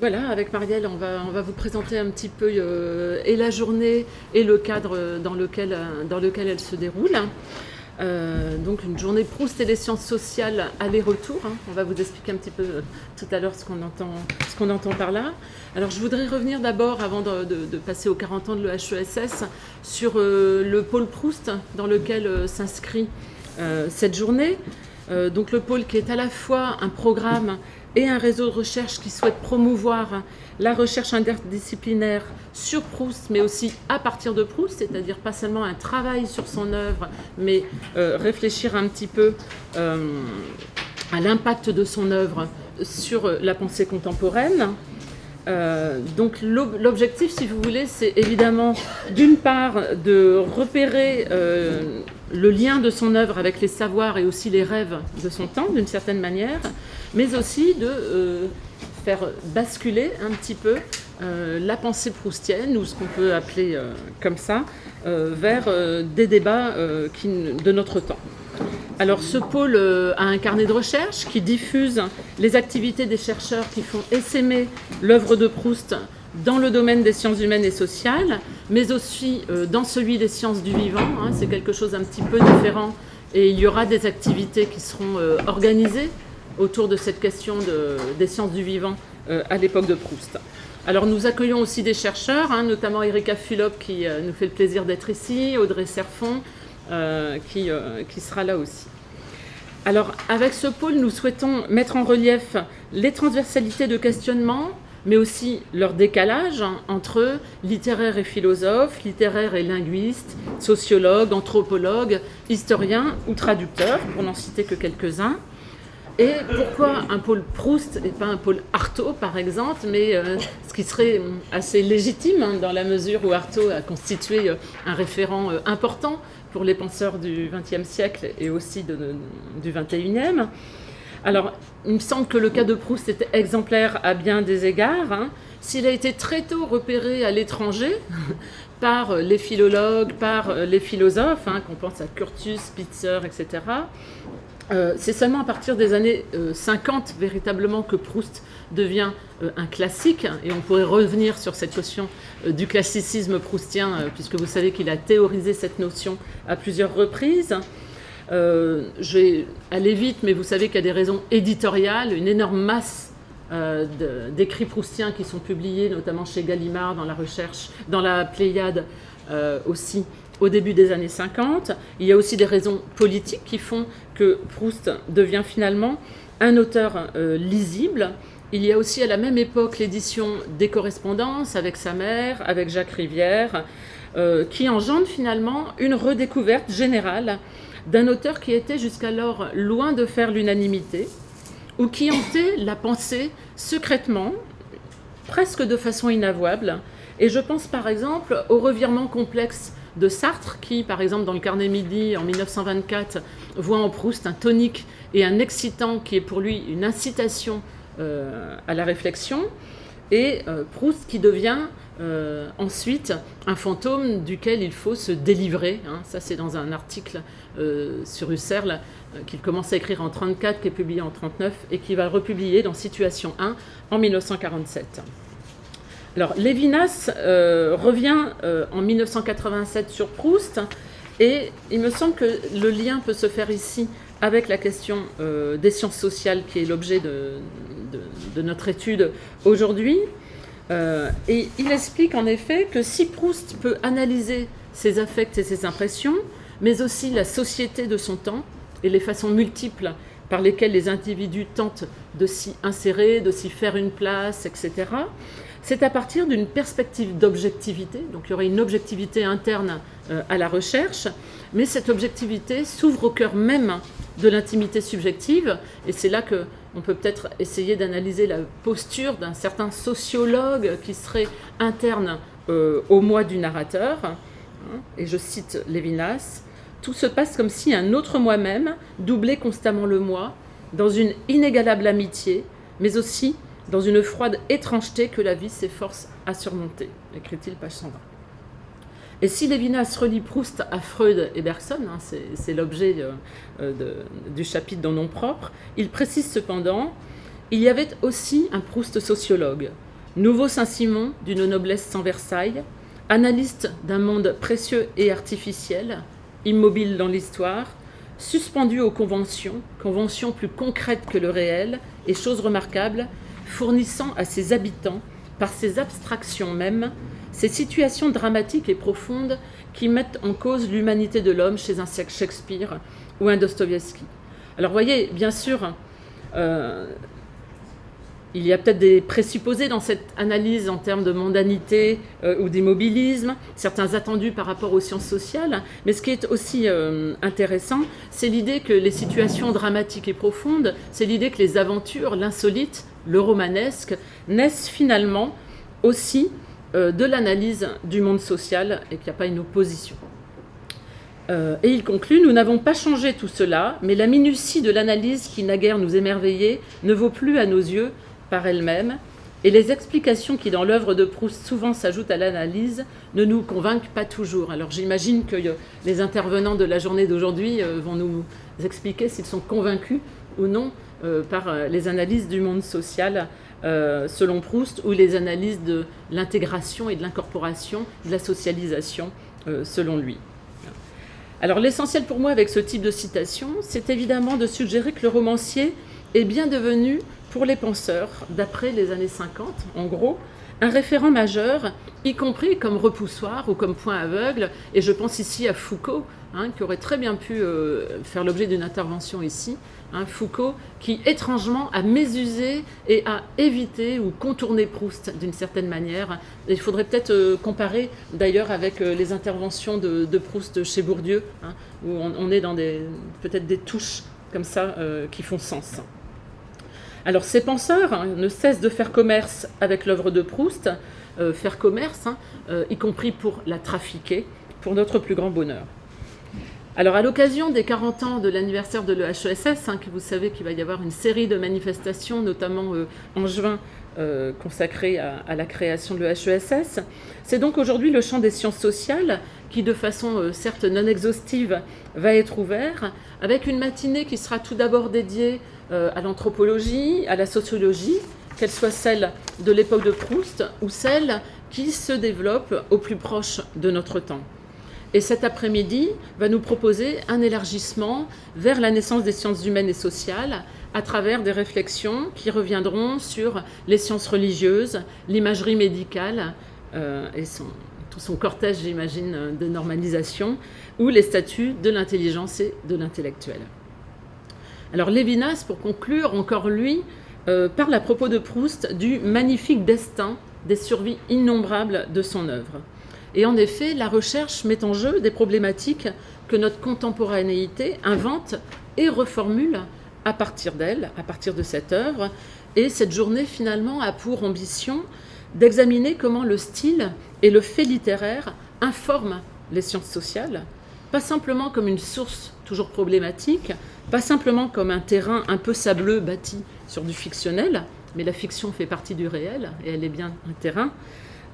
Voilà, avec Marielle, on va vous présenter un petit peu et la journée et le cadre dans lequel elle se déroule. Donc une journée Proust et les sciences sociales aller-retour. On va vous expliquer un petit peu tout à l'heure ce qu'on entend par là. Alors je voudrais revenir d'abord, avant de passer aux 40 ans de l'EHESS, sur le pôle Proust dans lequel s'inscrit cette journée. Donc le pôle qui est à la fois un programme et un réseau de recherche qui souhaite promouvoir la recherche interdisciplinaire sur Proust, mais aussi à partir de Proust, c'est-à-dire pas seulement un travail sur son œuvre, mais réfléchir un petit peu à l'impact de son œuvre sur la pensée contemporaine. Donc l'objectif, si vous voulez, c'est évidemment d'une part de repérer le lien de son œuvre avec les savoirs et aussi les rêves de son temps, d'une certaine manière, mais aussi de faire basculer un petit peu la pensée proustienne, ou ce qu'on peut appeler comme ça, vers des débats de notre temps. Alors ce pôle a un carnet de recherche qui diffuse les activités des chercheurs qui font essaimer l'œuvre de Proust dans le domaine des sciences humaines et sociales, mais aussi dans celui des sciences du vivant. C'est quelque chose un petit peu différent et il y aura des activités qui seront organisées autour de cette question des sciences du vivant à l'époque de Proust. Alors nous accueillons aussi des chercheurs, notamment Erika Fulop qui nous fait le plaisir d'être ici, Audrey Serfon qui sera là aussi. Alors avec ce pôle, nous souhaitons mettre en relief les transversalités de questionnement, mais aussi leur décalage entre littéraires et philosophes, littéraires et linguistes, sociologues, anthropologues, historiens ou traducteurs, pour n'en citer que quelques-uns. Et pourquoi un pôle Proust et pas un pôle Artaud, par exemple, mais ce qui serait assez légitime dans la mesure où Artaud a constitué un référent important pour les penseurs du XXe siècle et aussi du XXIe. Alors, il me semble que le cas de Proust était exemplaire à bien des égards. S'il a été très tôt repéré à l'étranger par les philologues, par les philosophes, qu'on pense à Curtius, Spitzer, etc., c'est seulement à partir des années 50 véritablement que Proust devient un classique, et on pourrait revenir sur cette question du classicisme proustien, puisque vous savez qu'il a théorisé cette notion à plusieurs reprises. Je vais aller vite, mais vous savez qu'il y a des raisons éditoriales, une énorme masse d'écrits proustiens qui sont publiés, notamment chez Gallimard dans la recherche, dans la Pléiade aussi, au début des années 50. Il y a aussi des raisons politiques qui font que Proust devient finalement un auteur lisible. Il y a aussi à la même époque l'édition des correspondances avec sa mère, avec Jacques Rivière, qui engendre finalement une redécouverte générale d'un auteur qui était jusqu'alors loin de faire l'unanimité, ou qui hantait la pensée secrètement, presque de façon inavouable. Et je pense par exemple au revirement complexe de Sartre, qui, par exemple, dans le Carnet Midi, en 1924, voit en Proust un tonique et un excitant qui est pour lui une incitation à la réflexion, et Proust qui devient ensuite un fantôme duquel il faut se délivrer. Ça, c'est dans un article sur Husserl qu'il commence à écrire en 1934, qui est publié en 1939, et qui va republier dans Situation 1 en 1947. Alors, Lévinas revient en 1987 sur Proust, et il me semble que le lien peut se faire ici avec la question des sciences sociales, qui est l'objet de notre étude aujourd'hui. Et il explique en effet que si Proust peut analyser ses affects et ses impressions, mais aussi la société de son temps et les façons multiples par lesquelles les individus tentent de s'y insérer, de s'y faire une place, etc., c'est à partir d'une perspective d'objectivité. Donc il y aurait une objectivité interne à la recherche, mais cette objectivité s'ouvre au cœur même de l'intimité subjective, et c'est là qu'on peut peut-être essayer d'analyser la posture d'un certain sociologue qui serait interne au moi du narrateur. Et je cite Lévinas: « Tout se passe comme si un autre moi-même doublait constamment le moi, dans une inégalable amitié, mais aussi dans une froide étrangeté que la vie s'efforce à surmonter », écrit-il, page 120. Et si Lévinas relie Proust à Freud et Bergson, c'est l'objet du chapitre dans Nom propre, il précise cependant: il y avait aussi un Proust sociologue, Nouveau Saint-Simon d'une noblesse sans Versailles, analyste d'un monde précieux et artificiel, immobile dans l'histoire, suspendu aux conventions, conventions plus concrètes que le réel, et chose remarquable, fournissant à ses habitants, par ses abstractions mêmes, ces situations dramatiques et profondes qui mettent en cause l'humanité de l'homme chez un Shakespeare ou un Dostoïevski. Alors, vous voyez, bien sûr, il y a peut-être des présupposés dans cette analyse en termes de mondanité ou d'immobilisme, certains attendus par rapport aux sciences sociales, mais ce qui est aussi intéressant, c'est l'idée que les situations dramatiques et profondes, c'est l'idée que les aventures, l'insolite, le romanesque, naissent finalement aussi de l'analyse du monde social et qu'il n'y a pas une opposition. Et il conclut, nous n'avons pas changé tout cela, mais la minutie de l'analyse qui naguère nous émerveillait ne vaut plus à nos yeux par elle-même, et les explications qui dans l'œuvre de Proust souvent s'ajoutent à l'analyse ne nous convainquent pas toujours. Alors j'imagine que les intervenants de la journée d'aujourd'hui vont nous expliquer s'ils sont convaincus ou non par les analyses du monde social selon Proust, ou les analyses de l'intégration et de l'incorporation, de la socialisation selon lui. Alors l'essentiel pour moi avec ce type de citation, c'est évidemment de suggérer que le romancier est bien devenu, pour les penseurs d'après les années 50, en gros, un référent majeur, y compris comme repoussoir ou comme point aveugle, et je pense ici à Foucault, qui aurait très bien pu faire l'objet d'une intervention ici, Foucault, qui étrangement a mésusé et a évité ou contourné Proust d'une certaine manière. Et il faudrait peut-être comparer d'ailleurs avec les interventions de Proust chez Bourdieu, où on est dans peut-être des touches comme ça qui font sens. Alors ces penseurs ne cessent de faire commerce avec l'œuvre de Proust, faire commerce, y compris pour la trafiquer, pour notre plus grand bonheur. Alors à l'occasion des 40 ans de l'anniversaire de l'EHESS, que vous savez qu'il va y avoir une série de manifestations, notamment en juin, consacrées à la création de l'EHESS, c'est donc aujourd'hui le champ des sciences sociales qui, de façon certes non exhaustive, va être ouvert, avec une matinée qui sera tout d'abord dédiée à l'anthropologie, à la sociologie, qu'elle soit celle de l'époque de Proust ou celle qui se développe au plus proche de notre temps. Et cet après-midi va nous proposer un élargissement vers la naissance des sciences humaines et sociales à travers des réflexions qui reviendront sur les sciences religieuses, l'imagerie médicale et tout son cortège, j'imagine, de normalisation, ou les statuts de l'intelligence et de l'intellectuel. Alors Lévinas, pour conclure, encore lui, parle à propos de Proust du magnifique destin des survies innombrables de son œuvre. Et en effet, la recherche met en jeu des problématiques que notre contemporanéité invente et reformule à partir d'elle, à partir de cette œuvre. Et cette journée, finalement, a pour ambition d'examiner comment le style et le fait littéraire informent les sciences sociales, pas simplement comme une source toujours problématique, pas simplement comme un terrain un peu sableux bâti sur du fictionnel, mais la fiction fait partie du réel et elle est bien un terrain,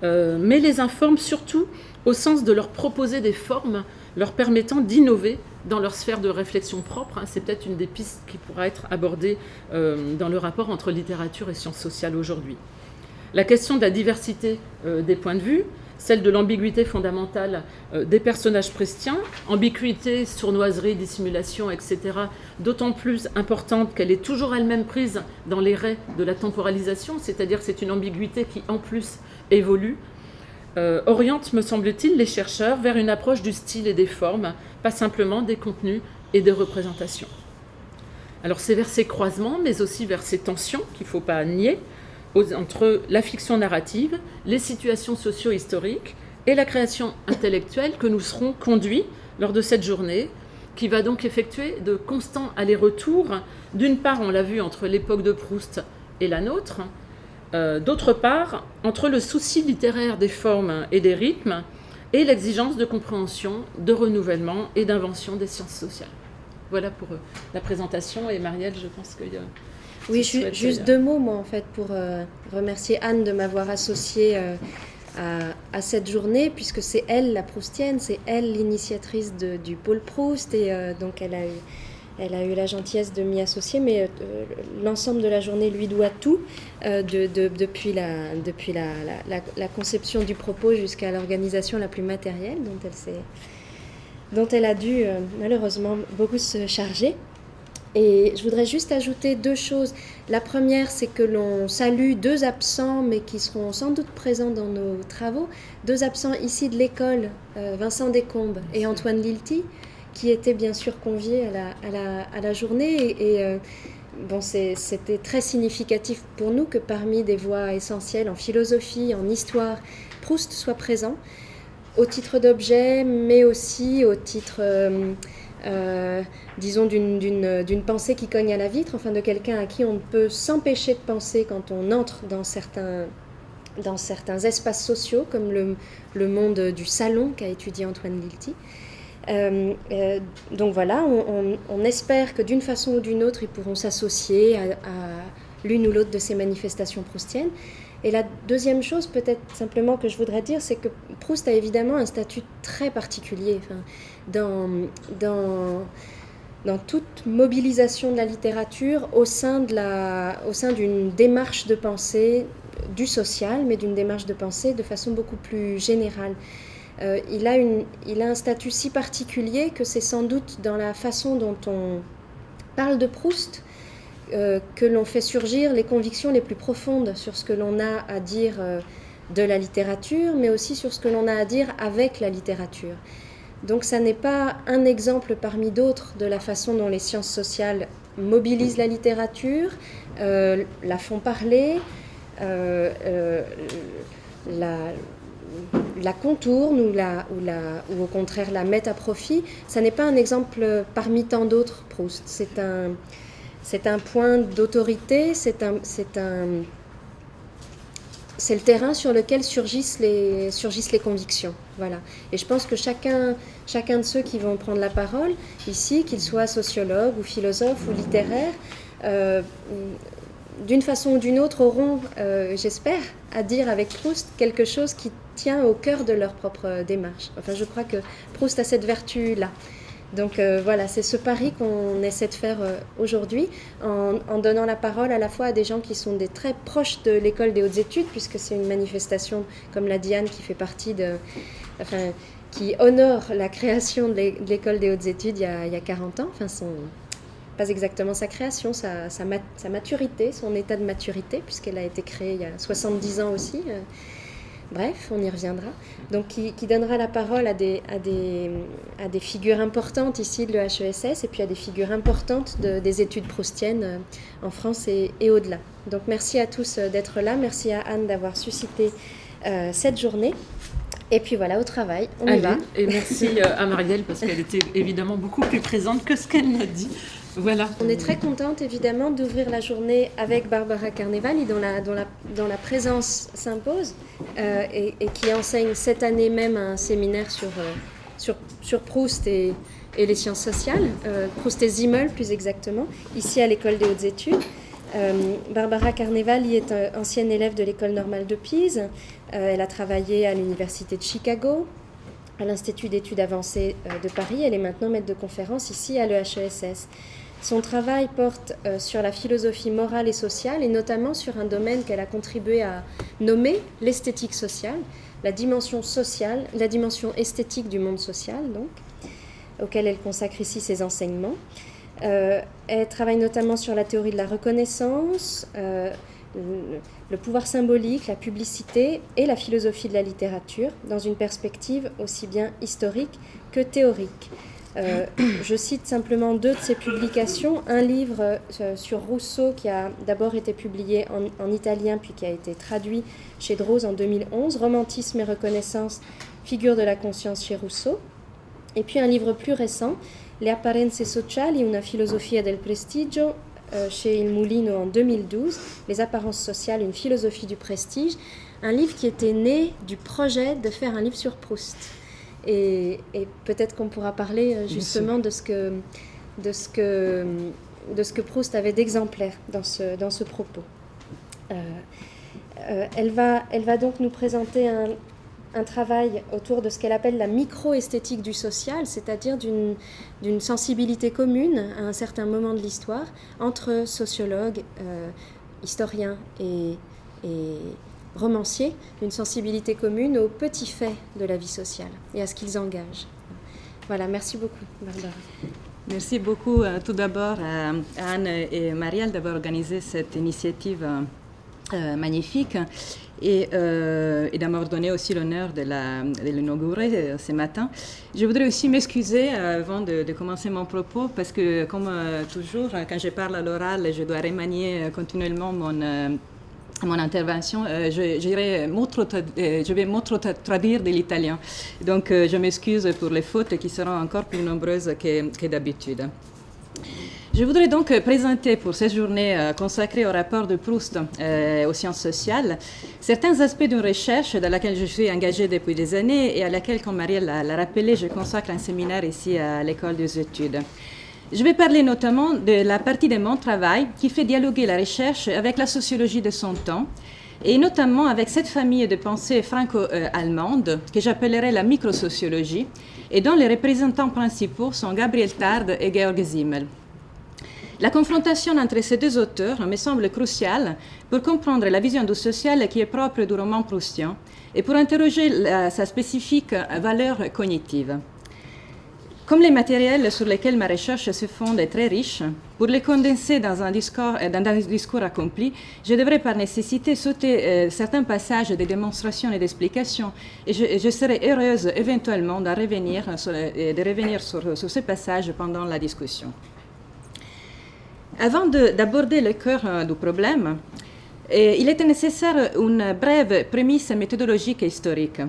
mais les informe surtout au sens de leur proposer des formes leur permettant d'innover dans leur sphère de réflexion propre. C'est peut-être une des pistes qui pourra être abordée dans le rapport entre littérature et sciences sociales aujourd'hui. La question de la diversité des points de vue, celle de l'ambiguïté fondamentale des personnages proustiens, ambiguïté, sournoiserie, dissimulation, etc., d'autant plus importante qu'elle est toujours elle-même prise dans les raies de la temporalisation, c'est-à-dire que c'est une ambiguïté qui, en plus, évolue, oriente, me semble-t-il, les chercheurs vers une approche du style et des formes, pas simplement des contenus et des représentations. Alors c'est vers ces croisements, mais aussi vers ces tensions qu'il ne faut pas nier, entre la fiction narrative, les situations socio-historiques et la création intellectuelle que nous serons conduits lors de cette journée, qui va donc effectuer de constants allers-retours, d'une part, on l'a vu, entre l'époque de Proust et la nôtre, d'autre part, entre le souci littéraire des formes et des rythmes et l'exigence de compréhension, de renouvellement et d'invention des sciences sociales. Voilà pour la présentation, et Marielle, je pense qu'il y a... Oui, juste deux mots, moi, en fait, pour remercier Anne de m'avoir associée à cette journée, puisque c'est elle la proustienne, c'est elle l'initiatrice du pôle Proust, et donc elle a eu elle a eu la gentillesse de m'y associer, mais l'ensemble de la journée lui doit tout, depuis la conception du propos jusqu'à l'organisation la plus matérielle dont elle a dû malheureusement beaucoup se charger. Et je voudrais juste ajouter 2 choses. La première, c'est que l'on salue 2 absents, mais qui seront sans doute présents dans nos travaux. 2 absents ici de l'école, Vincent Descombes et Antoine Lilti, qui étaient bien sûr conviés à la journée. Bon, c'était très significatif pour nous que parmi des voix essentielles en philosophie, en histoire, Proust soit présent, au titre d'objet, mais aussi au titre... disons d'une pensée qui cogne à la vitre, enfin de quelqu'un à qui on ne peut s'empêcher de penser quand on entre dans certains espaces sociaux, comme le monde du salon qu'a étudié Antoine Lilti. Donc voilà, on espère que d'une façon ou d'une autre, ils pourront s'associer à l'une ou l'autre de ces manifestations proustiennes. Et la deuxième chose, peut-être simplement que je voudrais dire, c'est que Proust a évidemment un statut très particulier. Enfin, dans toute mobilisation de la littérature au sein d'une démarche de pensée du social, mais d'une démarche de pensée de façon beaucoup plus générale. Il a un statut si particulier que c'est sans doute dans la façon dont on parle de Proust que l'on fait surgir les convictions les plus profondes sur ce que l'on a à dire de la littérature, mais aussi sur ce que l'on a à dire avec la littérature. Donc ça n'est pas un exemple parmi d'autres de la façon dont les sciences sociales mobilisent la littérature, la font parler, la contournent ou au contraire la mettent à profit. Ça n'est pas un exemple parmi tant d'autres, Proust. C'est un point d'autorité, c'est le terrain sur lequel surgissent les convictions. Voilà. Et je pense que chacun de ceux qui vont prendre la parole ici, qu'ils soient sociologues ou philosophes ou littéraires, d'une façon ou d'une autre auront, j'espère, à dire avec Proust quelque chose qui tient au cœur de leur propre démarche. Enfin, je crois que Proust a cette vertu-là. Donc voilà, c'est ce pari qu'on essaie de faire aujourd'hui en donnant la parole à la fois à des gens qui sont très proches de l'école des hautes études, puisque c'est une manifestation, comme l'a dit Anne, qui fait partie qui honore la création de l'école des hautes études il y a 40 ans, enfin pas exactement sa création, sa maturité, son état de maturité, puisqu'elle a été créée il y a 70 ans aussi. Bref, on y reviendra. Donc, qui donnera la parole à des figures importantes ici de l'EHESS et puis à des figures importantes des études proustiennes en France et au-delà. Donc, merci à tous d'être là. Merci à Anne d'avoir suscité cette journée. Et puis voilà, au travail, on y va. Et merci à Marielle parce qu'elle était évidemment beaucoup plus présente que ce qu'elle m'a dit. Voilà. On est très contente évidemment d'ouvrir la journée avec Barbara Carnevali dont la présence s'impose et qui enseigne cette année même un séminaire sur Proust et les sciences sociales, Proust et Zimmel plus exactement, ici à l'école des hautes études. Barbara Carnevali est ancienne élève de l'école normale de Pise. Elle a travaillé à l'université de Chicago, à l'Institut d'études avancées de Paris. Elle est maintenant maître de conférence ici à l'EHESS. Son travail porte sur la philosophie morale et sociale et notamment sur un domaine qu'elle a contribué à nommer l'esthétique sociale, la dimension esthétique du monde social, donc, auquel elle consacre ici ses enseignements. Elle travaille notamment sur la théorie de la reconnaissance, le pouvoir symbolique, la publicité et la philosophie de la littérature dans une perspective aussi bien historique que théorique. Je cite simplement 2 de ses publications. Un livre sur Rousseau qui a d'abord été publié en italien puis qui a été traduit chez Drose en 2011, Romantisme et reconnaissance, figure de la conscience chez Rousseau. Et puis un livre plus récent, Le apparenze sociali, una filosofia del prestigio, chez Il Mulino en 2012, Les apparences sociales, une philosophie du prestige, un livre qui était né du projet de faire un livre sur Proust. Et peut-être qu'on pourra parler justement de ce que Proust avait d'exemplaire dans ce propos. Elle va donc nous présenter un travail autour de ce qu'elle appelle la micro-esthétique du social, c'est-à-dire d'une sensibilité commune à un certain moment de l'histoire entre sociologues, historiens et romanciers, d'une sensibilité commune aux petits faits de la vie sociale et à ce qu'ils engagent. Voilà, merci beaucoup, Barbara. Merci beaucoup tout d'abord à Anne et Marielle d'avoir organisé cette initiative magnifique et d'avoir donné aussi l'honneur de l'inaugurer ce matin. Je voudrais aussi m'excuser avant de commencer mon propos parce que, comme toujours, quand je parle à l'oral, je dois remanier continuellement mon intervention. Je vais traduire de l'italien. Donc, je m'excuse pour les fautes qui seront encore plus nombreuses que d'habitude. Je voudrais donc présenter pour cette journée consacrée au rapport de Proust aux sciences sociales certains aspects d'une recherche dans laquelle je suis engagée depuis des années et à laquelle, comme Marielle l'a rappelé, je consacre un séminaire ici à l'École des études. Je vais parler notamment de la partie de mon travail qui fait dialoguer la recherche avec la sociologie de son temps et notamment avec cette famille de pensée franco-allemande que j'appellerai la microsociologie et dont les représentants principaux sont Gabriel Tarde et Georg Simmel. La confrontation entre ces deux auteurs me semble cruciale pour comprendre la vision du social qui est propre du roman proustien et pour interroger sa spécifique valeur cognitive. Comme les matériels sur lesquels ma recherche se fonde est très riche, pour les condenser dans un discours accompli, je devrais par nécessité sauter certains passages de démonstrations et d'explications, et je serai heureuse éventuellement de revenir sur ces passages pendant la discussion. Avant d'aborder le cœur du problème, il était nécessaire une brève prémisse méthodologique et historique.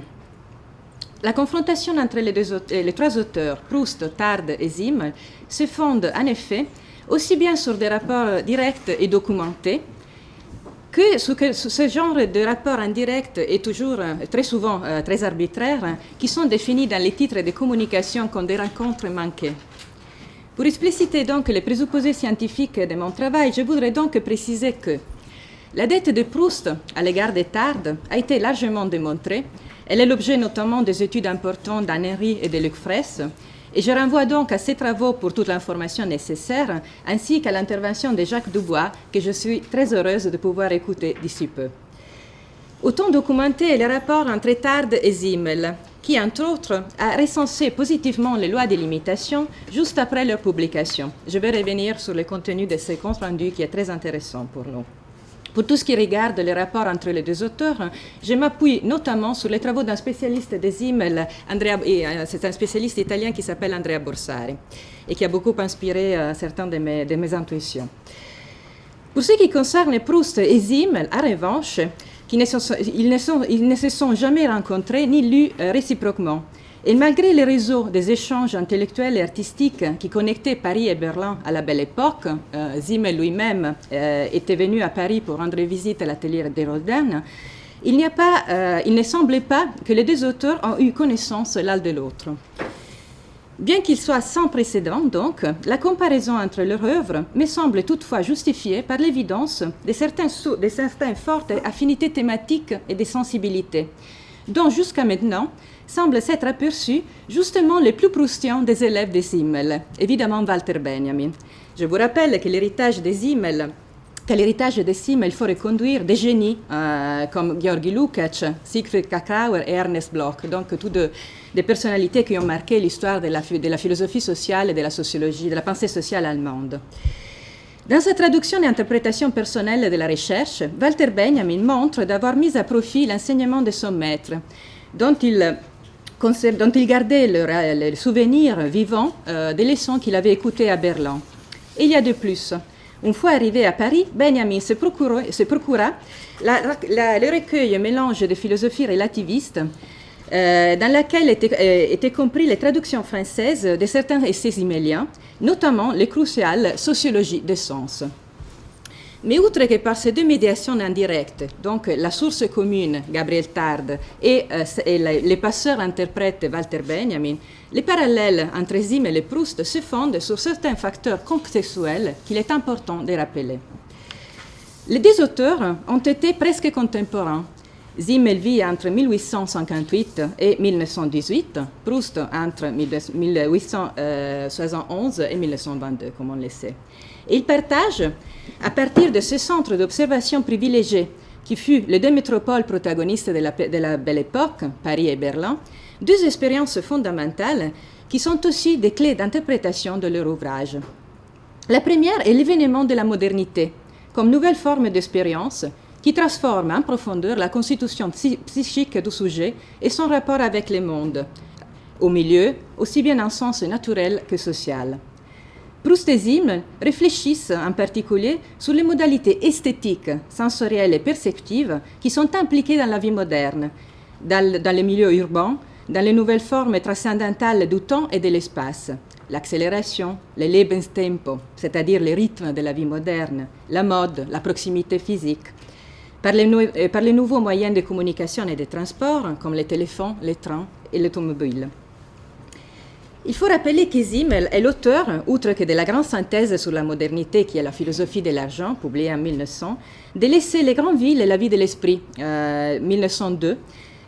La confrontation entre les trois auteurs, Proust, Tarde et Simmel, se fonde en effet aussi bien sur des rapports directs et documentés que sur ce genre de rapports indirects et toujours très souvent très arbitraires qui sont définis dans les titres de communication comme des rencontres manquées. Pour expliciter donc les présupposés scientifiques de mon travail, je voudrais donc préciser que la dette de Proust à l'égard de Tarde a été largement démontrée. Elle est l'objet notamment des études importantes d'Anne Henry et de Luc Fraisse, et je renvoie donc à ces travaux pour toute l'information nécessaire, ainsi qu'à l'intervention de Jacques Dubois, que je suis très heureuse de pouvoir écouter d'ici peu. Autant documenté les rapports entre Tarde et Simmel, qui, entre autres, a recensé positivement les lois de limitation juste après leur publication. Je vais revenir sur le contenu de ce compte rendu qui est très intéressant pour nous. Pour tout ce qui regarde les rapports entre les deux auteurs, je m'appuie notamment sur les travaux d'un spécialiste de Simmel, c'est un spécialiste italien qui s'appelle Andrea Borsari, et qui a beaucoup inspiré certaines de mes intuitions. Pour ce qui concerne Proust et Simmel, en revanche, ils ne se sont jamais rencontrés ni lus réciproquement. Et malgré les réseaux des échanges intellectuels et artistiques qui connectaient Paris et Berlin à la Belle Époque, Simmel lui-même était venu à Paris pour rendre visite à l'atelier de Rodin, il ne semblait pas que les deux auteurs ont eu connaissance l'un de l'autre. Bien qu'il soit sans précédent, donc, la comparaison entre leurs œuvres me semble toutefois justifiée par l'évidence de certaines fortes affinités thématiques et de sensibilités, dont jusqu'à maintenant semblent s'être aperçus justement les plus proustiens des élèves de Simmel, évidemment Walter Benjamin. Je vous rappelle que l'héritage de Simmel il faut reconduire des génies comme Georgi Lukács, Siegfried Kracauer et Ernest Bloch, donc toutes des personnalités qui ont marqué l'histoire de la philosophie sociale et de la sociologie, de la pensée sociale allemande. Dans sa traduction et interprétation personnelle de la recherche, Walter Benjamin montre d'avoir mis à profit l'enseignement de son maître, dont il gardait le souvenir vivant des leçons qu'il avait écoutées à Berlin. Et il y a de plus. Une fois arrivé à Paris, Benjamin se procura le recueil mélange de philosophie relativiste dans laquelle étaient compris les traductions françaises de certains essais simmeliens, notamment les cruciales sociologies des sens. Mais outre que par ces deux médiations indirectes, donc la source commune, Gabriel Tarde, et les passeurs-interprètes, Walter Benjamin, les parallèles entre Simmel et Proust se fondent sur certains facteurs contextuels qu'il est important de rappeler. Les deux auteurs ont été presque contemporains, Zimmel vit entre 1858 et 1918, Proust entre 1871 et 1922, comme on le sait. Et il partage, à partir de ce centre d'observation privilégié, qui fut les deux métropoles protagonistes de la Belle Époque, Paris et Berlin, deux expériences fondamentales qui sont aussi des clés d'interprétation de leur ouvrage. La première est l'événement de la modernité, comme nouvelle forme d'expérience qui transforme en profondeur la constitution psychique du sujet et son rapport avec le monde, au milieu, aussi bien en sens naturel que social. Proust et Zimmel réfléchissent en particulier sur les modalités esthétiques, sensorielles et perceptives qui sont impliquées dans la vie moderne, dans les milieux urbains, dans les nouvelles formes transcendantales du temps et de l'espace, l'accélération, le Lebenstempo, c'est-à-dire les rythmes de la vie moderne, la mode, la proximité physique, par les nouveaux moyens de communication et de transport, comme les téléphones, les trains et l'automobile. Il faut rappeler que Zimmel est l'auteur, outre que de la grande synthèse sur la modernité qui est la philosophie de l'argent, publiée en 1900, de l'essai Les grandes villes et la vie de l'esprit, 1902,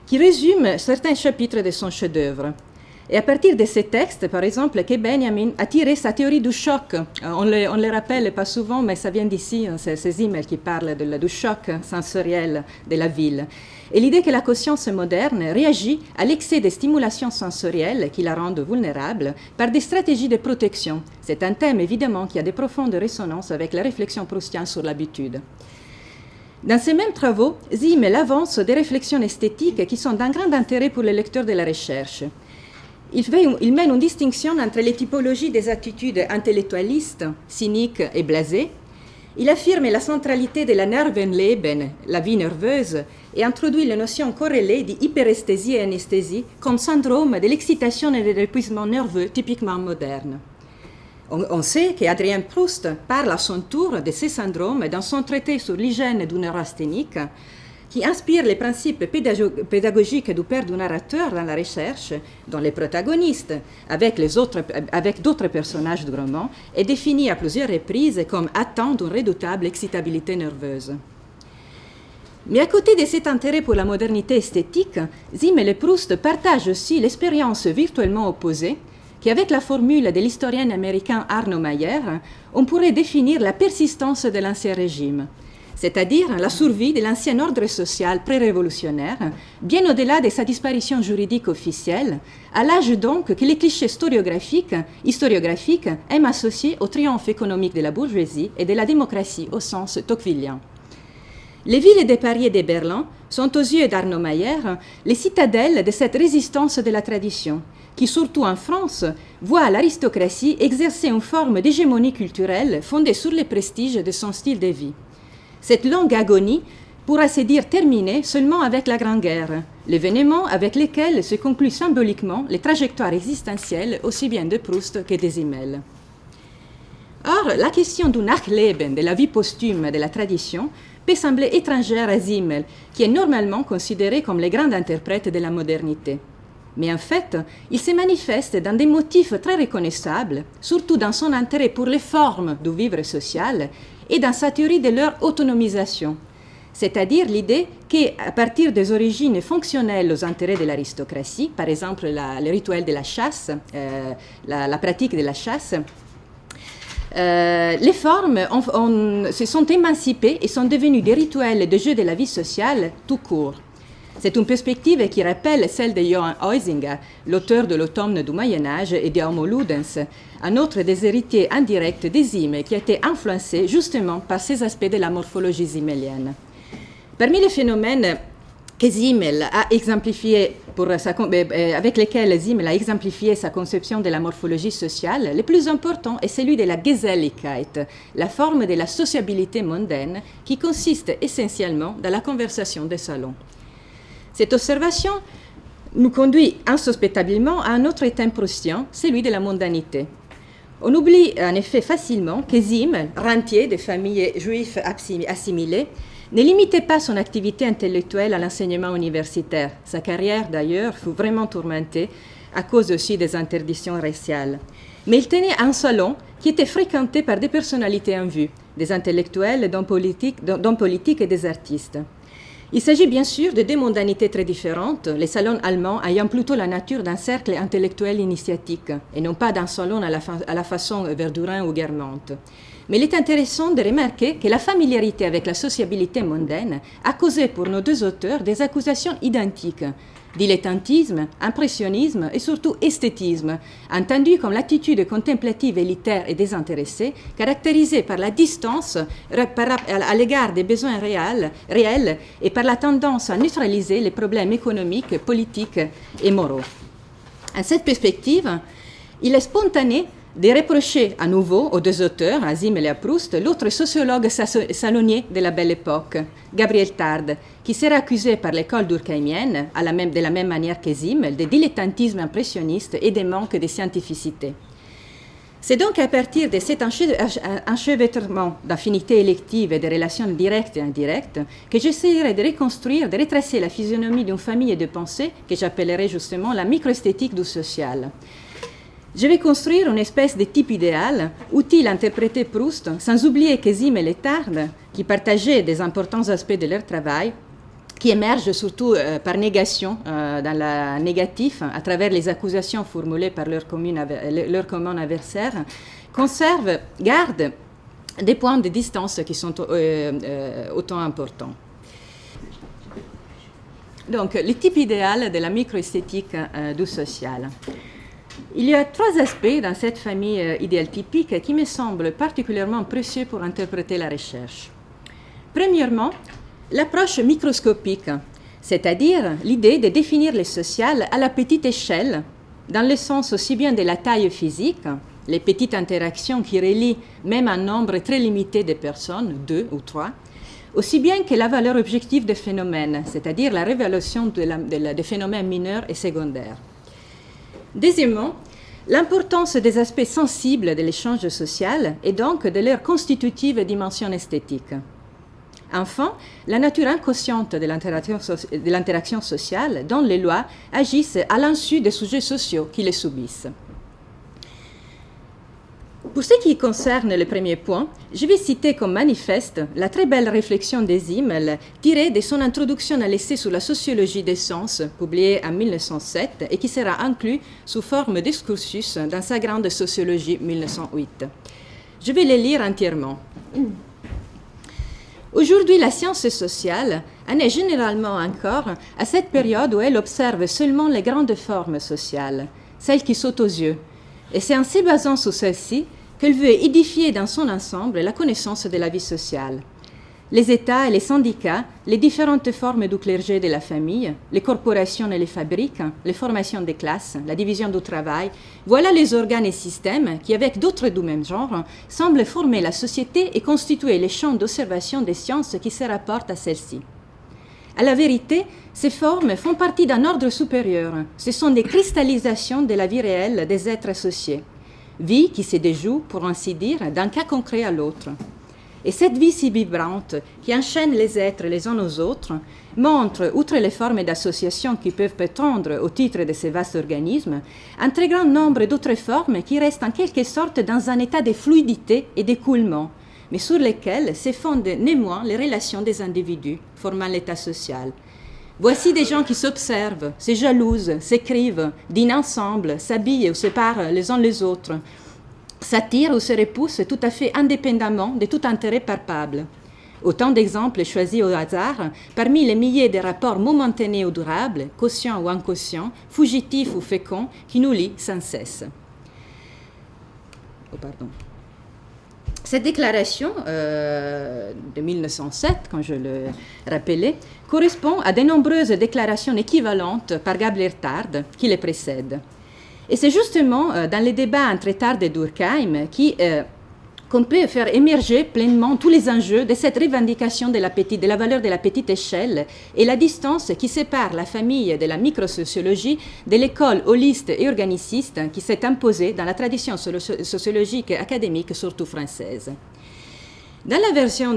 qui résume certains chapitres de son chef-d'œuvre. Et à partir de ces textes, par exemple, que Benjamin a tiré sa théorie du choc. On le rappelle pas souvent, mais ça vient d'ici, c'est Zimmel qui parle du choc sensoriel de la ville. Et l'idée que la conscience moderne réagit à l'excès de stimulation sensorielle qui la rendent vulnérable par des stratégies de protection. C'est un thème évidemment qui a de profondes résonances avec la réflexion proustienne sur l'habitude. Dans ces mêmes travaux, Zimmel avance des réflexions esthétiques qui sont d'un grand intérêt pour les lecteurs de la recherche. Il mène une distinction entre les typologies des attitudes intellectualistes, cyniques et blasées. Il affirme la centralité de la Nervenleben, la vie nerveuse, et introduit les notions corrélées d'hyperesthésie et anesthésie comme syndrome de l'excitation et de l'épuisement nerveux typiquement moderne. On sait qu'Adrien Proust parle à son tour de ces syndromes dans son traité sur l'hygiène du neurasthénique, qui inspire les principes pédagogiques du père du narrateur dans la recherche, dont les protagonistes, avec d'autres personnages du roman, est défini à plusieurs reprises comme atteint d'une redoutable excitabilité nerveuse. Mais à côté de cet intérêt pour la modernité esthétique, Zimmel et Proust partagent aussi l'expérience virtuellement opposée qu'avec la formule de l'historien américain Arno Mayer, on pourrait définir la persistance de l'Ancien Régime, c'est-à-dire la survie de l'ancien ordre social pré-révolutionnaire, bien au-delà de sa disparition juridique officielle, à l'âge donc que les clichés historiographiques aiment associer au triomphe économique de la bourgeoisie et de la démocratie au sens tocquevillien. Les villes de Paris et de Berlin sont aux yeux d'Arno Mayer les citadelles de cette résistance de la tradition, qui surtout en France voit l'aristocratie exercer une forme d'hégémonie culturelle fondée sur le prestige de son style de vie. Cette longue agonie pourra se dire terminée seulement avec la Grande Guerre, l'événement avec lequel se concluent symboliquement les trajectoires existentielles aussi bien de Proust que de Zimmel. Or, la question du Nachleben, de la vie posthume de la tradition, peut sembler étrangère à Zimmel, qui est normalement considéré comme le grand interprète de la modernité. Mais en fait, il se manifeste dans des motifs très reconnaissables, surtout dans son intérêt pour les formes du vivre social et dans sa théorie de leur autonomisation, c'est-à-dire l'idée qu'à partir des origines fonctionnelles aux intérêts de l'aristocratie, par exemple le rituel de la chasse, la pratique de la chasse, les formes se sont émancipées et sont devenues des rituels de jeu de la vie sociale tout court. C'est une perspective qui rappelle celle de Johann Huizinga, l'auteur de l'automne du Moyen-Âge et de Homo Ludens, un autre des héritiers indirects des Zimmel qui a été influencé justement par ces aspects de la morphologie zimmelienne. Parmi les phénomènes que Zimmel a exemplifié avec lesquels Zimmel a exemplifié sa conception de la morphologie sociale, le plus important est celui de la Geselligkeit, la forme de la sociabilité mondaine qui consiste essentiellement dans la conversation des salons. Cette observation nous conduit insospectablement à un autre thème proustien, celui de la mondanité. On oublie en effet facilement que Zimmel, rentier de familles juives assimilées, ne limitait pas son activité intellectuelle à l'enseignement universitaire. Sa carrière, d'ailleurs, fut vraiment tourmentée à cause aussi des interdictions raciales. Mais il tenait un salon qui était fréquenté par des personnalités en vue, des intellectuels, d'hommes politiques et des artistes. Il s'agit bien sûr de deux mondanités très différentes, les salons allemands ayant plutôt la nature d'un cercle intellectuel initiatique, et non pas d'un salon à la façon Verdurin ou Guermantes. Mais il est intéressant de remarquer que la familiarité avec la sociabilité mondaine a causé pour nos deux auteurs des accusations identiques, dilettantisme, impressionnisme et surtout esthétisme, entendu comme l'attitude contemplative élitaire et désintéressée, caractérisée par la distance à l'égard des besoins réels et par la tendance à neutraliser les problèmes économiques, politiques et moraux. À cette perspective, il est spontané de reprocher à nouveau aux deux auteurs, à Simmel et à Proust, l'autre sociologue salonier de la Belle Époque, Gabriel Tarde, qui sera accusé par l'école durkheimienne, de la même manière que Simmel, de dilettantisme impressionniste et de manque de scientificité. C'est donc à partir de cet enchevêtrement d'affinités électives et de relations directes et indirectes que j'essaierai de reconstruire, de retracer la physionomie d'une famille de pensée que j'appellerai justement la microesthétique du social. Je vais construire une espèce de type idéal, utile à interpréter Proust, sans oublier que Simmel et Tarde, qui partageaient des importants aspects de leur travail, qui émergent surtout par négation, dans la négatif, à travers les accusations formulées par leur commun adversaire, gardent des points de distance qui sont autant importants. Donc, le type idéal de la microesthétique du social. Il y a trois aspects dans cette famille idéale typique qui me semblent particulièrement précieux pour interpréter la recherche. Premièrement, l'approche microscopique, c'est-à-dire l'idée de définir le social à la petite échelle, dans le sens aussi bien de la taille physique, les petites interactions qui relient même un nombre très limité de personnes, 2 ou 3, aussi bien que la valeur objective des phénomènes, c'est-à-dire la révélation des phénomènes mineurs et secondaires. Deuxièmement, l'importance des aspects sensibles de l'échange social et donc de leur constitutive dimension esthétique. Enfin, la nature inconsciente de l'interaction sociale dont les lois agissent à l'insu des sujets sociaux qui les subissent. Pour ce qui concerne le premier point, je vais citer comme manifeste la très belle réflexion de Simmel tirée de son introduction à l'essai sur la sociologie des sens, publiée en 1907 et qui sera inclus sous forme d'excursus dans sa grande sociologie 1908. Je vais le lire entièrement. Aujourd'hui, la science sociale en est généralement encore à cette période où elle observe seulement les grandes formes sociales, celles qui sautent aux yeux. Et c'est en se basant sur celles-ci qu'elle veut édifier dans son ensemble la connaissance de la vie sociale. Les États et les syndicats, les différentes formes du clergé et de la famille, les corporations et les fabriques, les formations des classes, la division du travail, voilà les organes et systèmes qui, avec d'autres du même genre, semblent former la société et constituer les champs d'observation des sciences qui se rapportent à celle-ci. À la vérité, ces formes font partie d'un ordre supérieur. Ce sont des cristallisations de la vie réelle des êtres associés. Vie qui se déjoue, pour ainsi dire, d'un cas concret à l'autre. Et cette vie si vibrante, qui enchaîne les êtres les uns aux autres, montre, outre les formes d'association qui peuvent prétendre au titre de ces vastes organismes, un très grand nombre d'autres formes qui restent en quelque sorte dans un état de fluidité et d'écoulement, mais sur lesquelles se fondent néanmoins les relations des individus formant l'état social. Voici des gens qui s'observent, se jalousent, s'écrivent, dînent ensemble, s'habillent ou se parlent les uns les autres, s'attirent ou se repoussent tout à fait indépendamment de tout intérêt palpable. Autant d'exemples choisis au hasard parmi les milliers de rapports momentanés ou durables, quotients ou inconscients, fugitifs ou féconds, qui nous lient sans cesse. Cette déclaration de 1907, comme je le rappelais, correspond à de nombreuses déclarations équivalentes par Gabriel Tarde qui les précèdent. Et c'est justement dans les débats entre Tarde et Durkheim qu'on peut faire émerger pleinement tous les enjeux de cette revendication de la valeur de la petite échelle et la distance qui sépare la famille de la microsociologie de l'école holiste et organiciste qui s'est imposée dans la tradition sociologique académique, surtout française. Dans la version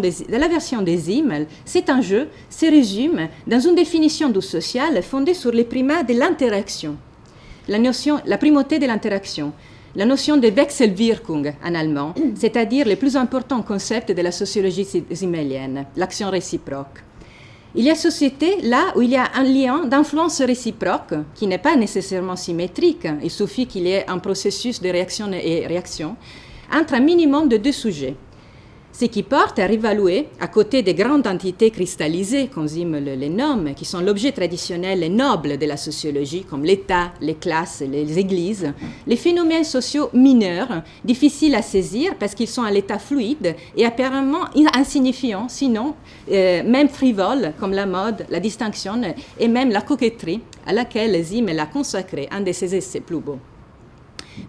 de Simmel, cet enjeu se résume dans une définition du social fondée sur les primats de l'interaction, la primauté de l'interaction, la notion de Wechselwirkung en allemand, c'est-à-dire le plus important concept de la sociologie simmelienne, l'action réciproque. Il y a société là où il y a un lien d'influence réciproque qui n'est pas nécessairement symétrique. Il suffit qu'il y ait un processus de réaction et réaction entre un minimum de deux sujets. Ce qui porte à réévaluer, à côté des grandes entités cristallisées, comme Zim les nomme, qui sont l'objet traditionnel et noble de la sociologie, comme l'État, les classes, les églises, les phénomènes sociaux mineurs, difficiles à saisir parce qu'ils sont à l'état fluide et apparemment insignifiants, sinon même frivoles, comme la mode, la distinction et même la coquetterie, à laquelle Zim l'a consacré un de ses essais plus beaux.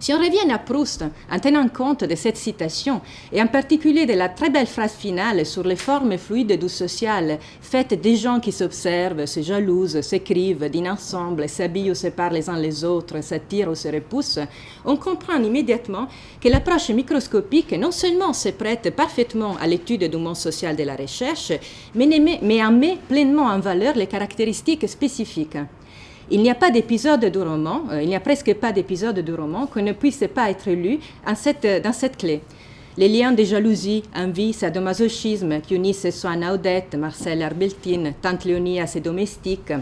Si on revient à Proust, en tenant compte de cette citation, et en particulier de la très belle phrase finale sur les formes fluides du social, faites des gens qui s'observent, se jalousent, s'écrivent, dînent ensemble, s'habillent ou se parlent les uns les autres, s'attirent ou se repoussent, on comprend immédiatement que l'approche microscopique non seulement se prête parfaitement à l'étude du monde social de la recherche, mais en met pleinement en valeur les caractéristiques spécifiques. Il n'y a pas d'épisode du roman, il n'y a presque pas d'épisode du roman qui ne puisse pas être lu dans cette clé. Les liens de jalousie, envie, sadomasochisme qui unissent Swann à Odette, Marcel à Albertine, Tante Léonie à ses domestiques,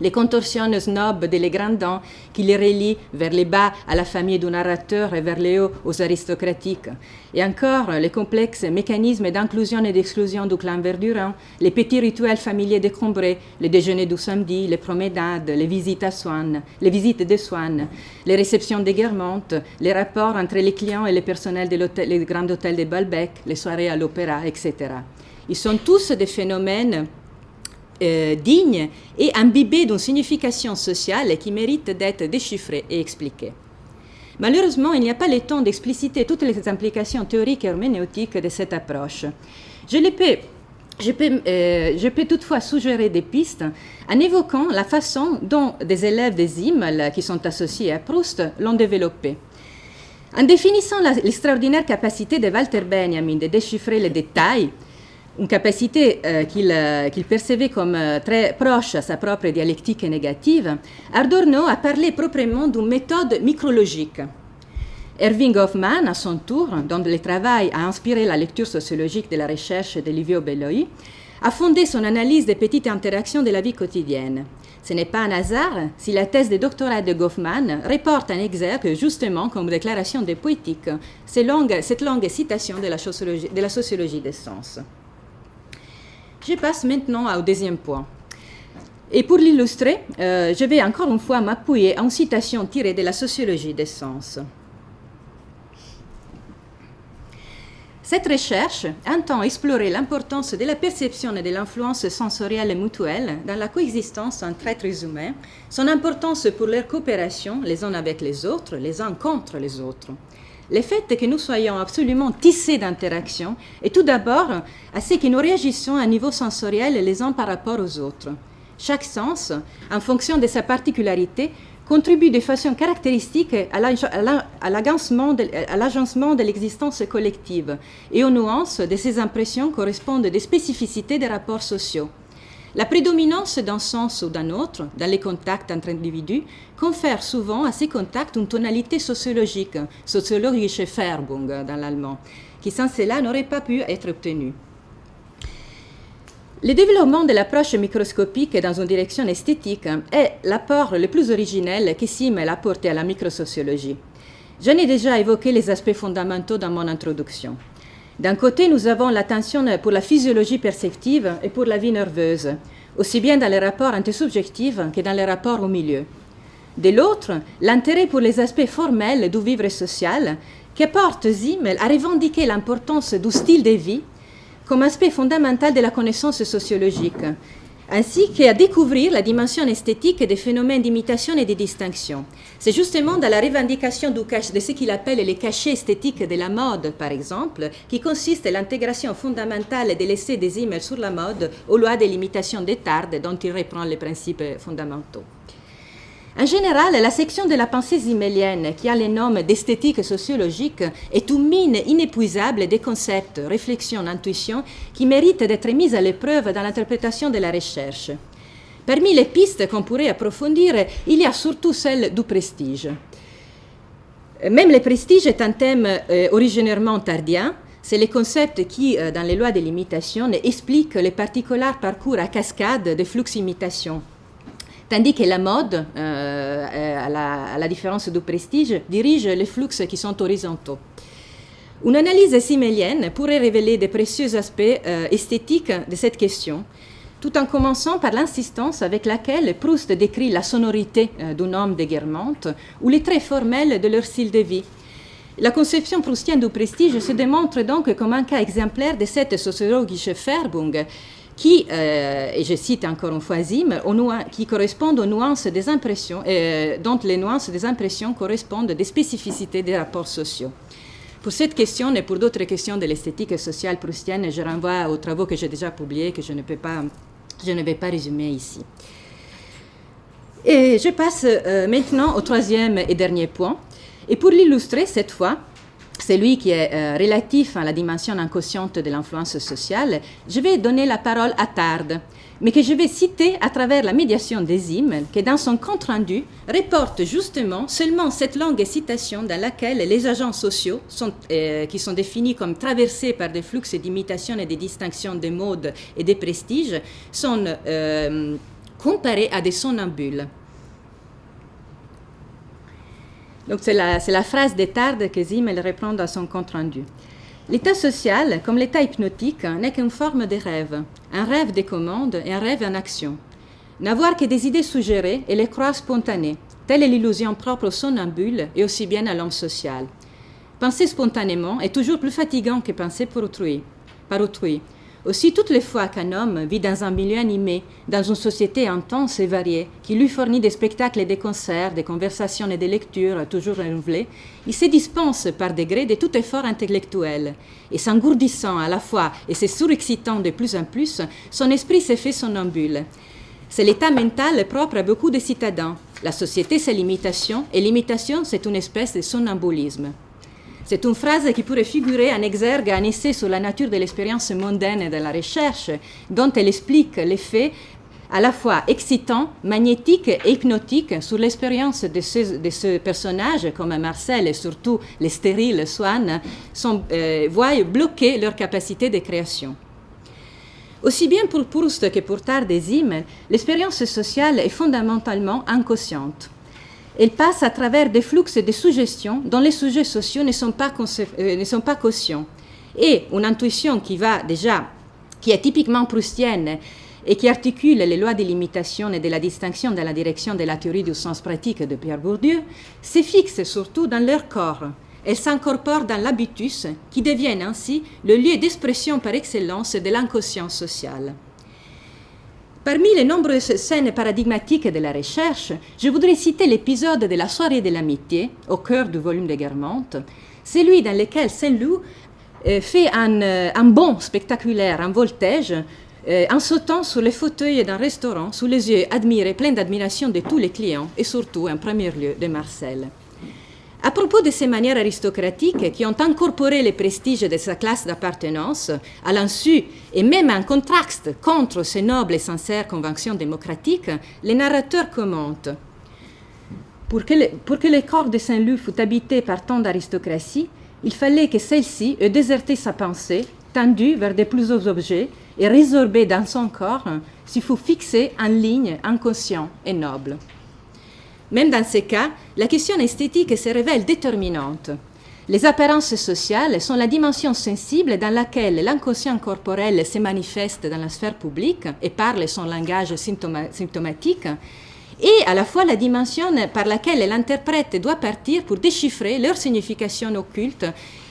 les contorsions snobs de Les Grandins qui les relient vers les bas à la famille du narrateur et vers les hauts aux aristocratiques. Et encore, les complexes mécanismes d'inclusion et d'exclusion du clan Verdurin, les petits rituels familiers décombrés, les déjeuners du samedi, les promenades, les visites de Swann, les réceptions de Guermantes, les rapports entre les clients et le personnel des grands hôtels de Balbec, les soirées à l'opéra, etc. Ils sont tous des phénomènes dignes et imbibés d'une signification sociale qui mérite d'être déchiffrée et expliquée. Malheureusement, il n'y a pas le temps d'expliciter toutes les implications théoriques et herméneutiques de cette approche. Je peux toutefois suggérer des pistes en évoquant la façon dont des élèves des Zimmel qui sont associés à Proust l'ont développé. En définissant l'extraordinaire capacité de Walter Benjamin de déchiffrer les détails, une capacité qu'il percevait comme très proche à sa propre dialectique négative, Adorno a parlé proprement d'une méthode micrologique. Erving Goffman, à son tour, dont le travail a inspiré la lecture sociologique de la recherche de Livio Belloi, a fondé son analyse des petites interactions de la vie quotidienne. Ce n'est pas un hasard si la thèse de doctorat de Goffman reporte un exergue justement comme déclaration de poétique, cette longue citation de la sociologie des sens. Je passe maintenant au deuxième point. Et pour l'illustrer, je vais encore une fois m'appuyer à une citation tirée de la sociologie des sens. Cette recherche entend explorer l'importance de la perception et de l'influence sensorielle et mutuelle dans la coexistence entre êtres humains, son importance pour leur coopération les uns avec les autres, les uns contre les autres. Le fait que nous soyons absolument tissés d'interactions est tout d'abord à ce que nous réagissons à un niveau sensoriel les uns par rapport aux autres. Chaque sens, en fonction de sa particularité, contribue de façon caractéristique à l'agencement de l'existence collective et aux nuances de ces impressions correspondent des spécificités des rapports sociaux. La prédominance d'un sens ou d'un autre dans les contacts entre individus confère souvent à ces contacts une tonalité sociologique, sociologische Färbung dans l'allemand, qui sans cela n'aurait pas pu être obtenue. Le développement de l'approche microscopique dans une direction esthétique est l'apport le plus originel que Simmel a apporté à la microsociologie. J'en ai déjà évoqué les aspects fondamentaux dans mon introduction. D'un côté, nous avons l'attention pour la physiologie perceptive et pour la vie nerveuse, aussi bien dans les rapports intersubjectifs que dans les rapports au milieu. De l'autre, l'intérêt pour les aspects formels du vivre social qui porte Simmel à revendiquer l'importance du style de vie comme aspect fondamental de la connaissance sociologique, ainsi qu'à découvrir la dimension esthétique des phénomènes d'imitation et de distinction. C'est justement dans la revendication de ce qu'il appelle les cachets esthétiques de la mode, par exemple, qui consiste à l'intégration fondamentale de l'essai des Simmel sur la mode aux lois de l'imitation des tardes dont il reprend les principes fondamentaux. En général, la section de la pensée simmelienne, qui a le nom d'esthétique sociologique, est une mine inépuisable des concepts, réflexions, intuitions qui méritent d'être mises à l'épreuve dans l'interprétation de la recherche. Parmi les pistes qu'on pourrait approfondir, il y a surtout celle du prestige. Même le prestige est un thème originairement tardien. C'est le concept qui, dans les lois de l'imitation, explique les particuliers parcours à cascade de flux-imitation. Tandis que la mode, à la différence du prestige, dirige les flux qui sont horizontaux. Une analyse similienne pourrait révéler de précieux aspects esthétiques de cette question, tout en commençant par l'insistance avec laquelle Proust décrit la sonorité d'un homme de Guermantes ou les traits formels de leur style de vie. La conception proustienne du prestige se démontre donc comme un cas exemplaire de cette sociologische Färbung qui, et je cite encore une fois Zim, qui correspondent aux nuances des impressions, dont les nuances des impressions correspondent des spécificités des rapports sociaux. Pour cette question et pour d'autres questions de l'esthétique sociale proustienne, je renvoie aux travaux que j'ai déjà publiés, que je ne vais pas résumer ici. Et je passe maintenant au troisième et dernier point. Et pour l'illustrer cette fois, celui qui est relatif à la dimension inconsciente de l'influence sociale, je vais donner la parole à Tarde, mais que je vais citer à travers la médiation des Zim, qui dans son compte-rendu reporte justement seulement cette longue citation dans laquelle les agents sociaux, qui sont définis comme traversés par des flux d'imitation et des distinctions de mode et de prestige, sont comparés à des somnambules. Donc c'est la phrase de Tarde que Zim reprend dans son compte-rendu. L'état social, comme l'état hypnotique, n'est qu'une forme de rêve, un rêve de commande et un rêve en action. N'avoir que des idées suggérées et les croire spontanées, telle est l'illusion propre au somnambule et aussi bien à l'homme social. Penser spontanément est toujours plus fatigant que penser par autrui. Aussi, toutes les fois qu'un homme vit dans un milieu animé, dans une société intense et variée, qui lui fournit des spectacles et des concerts, des conversations et des lectures toujours renouvelées, il se dispense par degrés de tout effort intellectuel. Et s'engourdissant à la fois et se surexcitant de plus en plus, son esprit se fait somnambule. C'est l'état mental propre à beaucoup de citadins. La société, c'est l'imitation, et l'imitation, c'est une espèce de somnambulisme. C'est une phrase qui pourrait figurer en exergue à un essai sur la nature de l'expérience mondaine de la recherche, dont elle explique l'effet à la fois excitant, magnétique et hypnotique sur l'expérience de ce personnage, comme Marcel et surtout les stériles Swann, voient bloquer leur capacité de création. Aussi bien pour Proust que pour Tarde et Zim, l'expérience sociale est fondamentalement inconsciente. Elle passe à travers des flux de suggestions dont les sujets sociaux ne sont pas conscients. Et une intuition qui est typiquement proustienne et qui articule les lois de l'imitation et de la distinction dans la direction de la théorie du sens pratique de Pierre Bourdieu, se fixe surtout dans leur corps. Elle s'incorpore dans l'habitus, qui devient ainsi le lieu d'expression par excellence de l'inconscient social. Parmi les nombreuses scènes paradigmatiques de la recherche, je voudrais citer l'épisode de la soirée de l'amitié, au cœur du volume de Guermantes, celui dans lequel Saint-Loup fait un bond spectaculaire, un voltige, en sautant sur les fauteuils d'un restaurant, sous les yeux pleins d'admiration de tous les clients, et surtout, en premier lieu, de Marcel. À propos de ces manières aristocratiques qui ont incorporé le prestige de sa classe d'appartenance, à l'insu et même en contraste contre ces nobles et sincères convictions démocratiques, le narrateur commente. Pour que le corps de Saint-Loup fût habité par tant d'aristocratie, il fallait que celle-ci ait déserté sa pensée, tendue vers de plus hauts objets, et résorbée dans son corps, s'il fut fixé en ligne inconscient et noble. Même dans ces cas, la question esthétique se révèle déterminante. Les apparences sociales sont la dimension sensible dans laquelle l'inconscient corporel se manifeste dans la sphère publique et parle son langage symptomatique, et à la fois la dimension par laquelle l'interprète doit partir pour déchiffrer leur signification occulte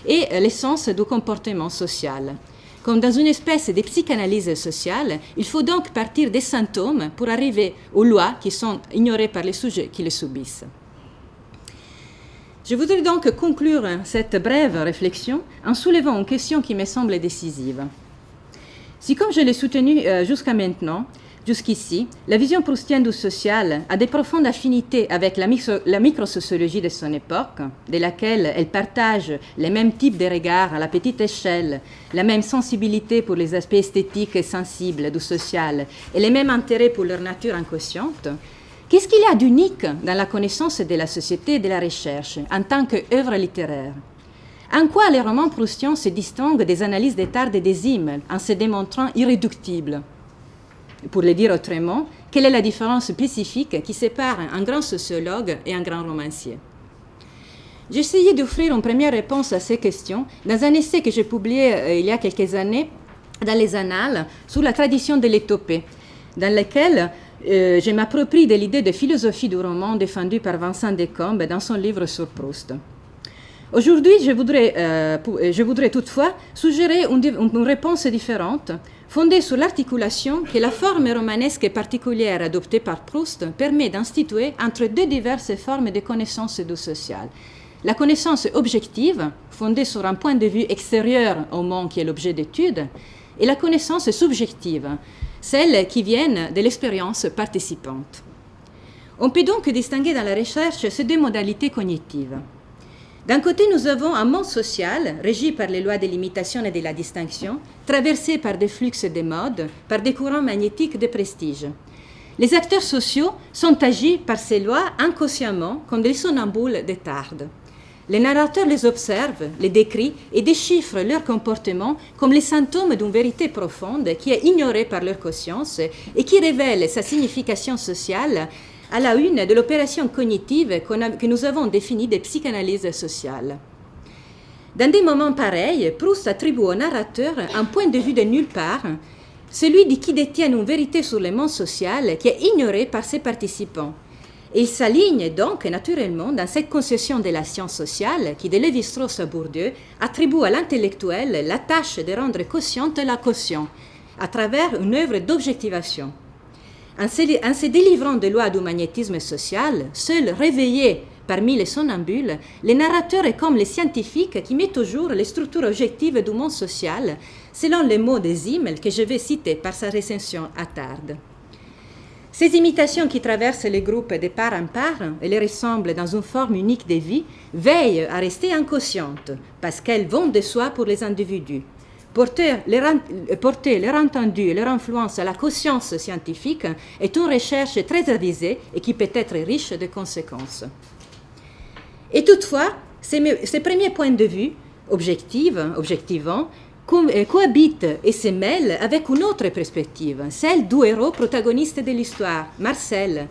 et l'essence du comportement social. Comme dans une espèce de psychanalyse sociale, il faut donc partir des symptômes pour arriver aux lois qui sont ignorées par les sujets qui les subissent. Je voudrais donc conclure cette brève réflexion en soulevant une question qui me semble décisive. Si, comme je l'ai soutenu jusqu'ici, la vision proustienne du social a des profondes affinités avec la microsociologie de son époque, de laquelle elle partage les mêmes types de regards à la petite échelle, la même sensibilité pour les aspects esthétiques et sensibles du social et les mêmes intérêts pour leur nature inconsciente, qu'est-ce qu'il y a d'unique dans la connaissance de la société et de la recherche en tant qu'œuvre littéraire? En quoi les romans proustiens se distinguent des analyses des Tardes et des Himmel en se démontrant irréductibles? Pour le dire autrement, quelle est la différence spécifique qui sépare un grand sociologue et un grand romancier? J'ai essayé d'offrir une première réponse à ces questions dans un essai que j'ai publié il y a quelques années dans les Annales sur la tradition de l'étopée, dans lequel je m'approprie de l'idée de philosophie du roman défendue par Vincent Descombes dans son livre sur Proust. Aujourd'hui, je voudrais toutefois suggérer une réponse différente, fondée sur l'articulation que la forme romanesque particulière adoptée par Proust permet d'instituer entre deux diverses formes de connaissance du social. La connaissance objective, fondée sur un point de vue extérieur au monde qui est l'objet d'étude, et la connaissance subjective, celle qui vient de l'expérience participante. On peut donc distinguer dans la recherche ces deux modalités cognitives. D'un côté, nous avons un monde social régi par les lois de l'imitation et de la distinction, traversé par des flux de mode, par des courants magnétiques de prestige. Les acteurs sociaux sont agis par ces lois inconsciemment comme des somnambules de Tardes. Les narrateurs les observent, les décrivent et déchiffrent leur comportement comme les symptômes d'une vérité profonde qui est ignorée par leur conscience et qui révèle sa signification sociale à la une de l'opération cognitive que nous avons définie de psychanalyse sociale. Dans des moments pareils, Proust attribue au narrateur un point de vue de nulle part, celui qui détient une vérité sur le monde social qui est ignorée par ses participants. Et il s'aligne donc naturellement dans cette concession de la science sociale qui, de Lévi-Strauss à Bourdieu, attribue à l'intellectuel la tâche de rendre consciente la caution à travers une œuvre d'objectivation. En se délivrant des lois du magnétisme social, seul réveillé parmi les somnambules, les narrateurs est comme les scientifiques qui mettent au jour les structures objectives du monde social, selon les mots de Simmel que je vais citer par sa recension à Tardes. Ces imitations qui traversent les groupes de part en part et les ressemblent dans une forme unique de vie veillent à rester inconscientes parce qu'elles vont de soi pour les individus. Porter leur entendu et leur influence à la conscience scientifique est une recherche très avisée et qui peut être riche de conséquences. Et toutefois, ces premiers points de vue, objectivants, cohabitent et se mêlent avec une autre perspective, celle du héros protagoniste de l'histoire, Marcel,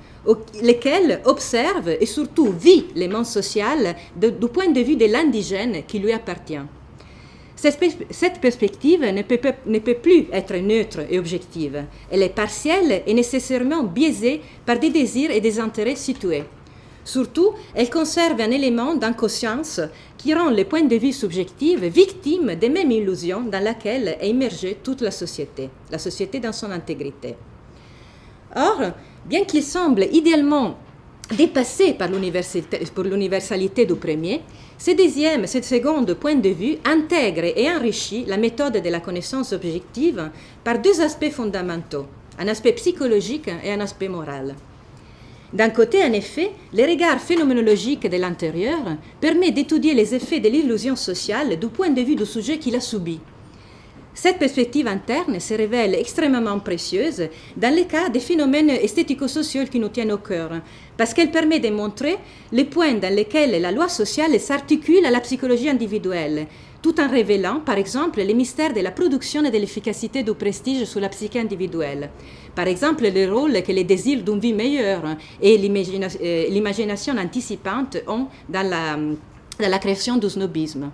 lequel observe et surtout vit le monde social du point de vue de l'indigène qui lui appartient. Cette perspective ne peut plus être neutre et objective. Elle est partielle et nécessairement biaisée par des désirs et des intérêts situés. Surtout, elle conserve un élément d'inconscience qui rend le point de vue subjectif victime des mêmes illusions dans laquelle est immergée toute la société dans son intégrité. Or, bien qu'il semble idéalement dépassé par l'universalité du premier, ce second point de vue intègre et enrichit la méthode de la connaissance objective par deux aspects fondamentaux, un aspect psychologique et un aspect moral. D'un côté, en effet, le regard phénoménologique de l'intérieur permet d'étudier les effets de l'illusion sociale du point de vue du sujet qui l'a subi. Cette perspective interne se révèle extrêmement précieuse dans le cas des phénomènes esthético-sociaux qui nous tiennent au cœur, parce qu'elle permet de montrer les points dans lesquels la loi sociale s'articule à la psychologie individuelle, tout en révélant, par exemple, les mystères de la production et de l'efficacité du prestige sur la psyché individuelle. Par exemple, le rôle que les désirs d'une vie meilleure et l'imagination anticipante ont dans la création du snobisme.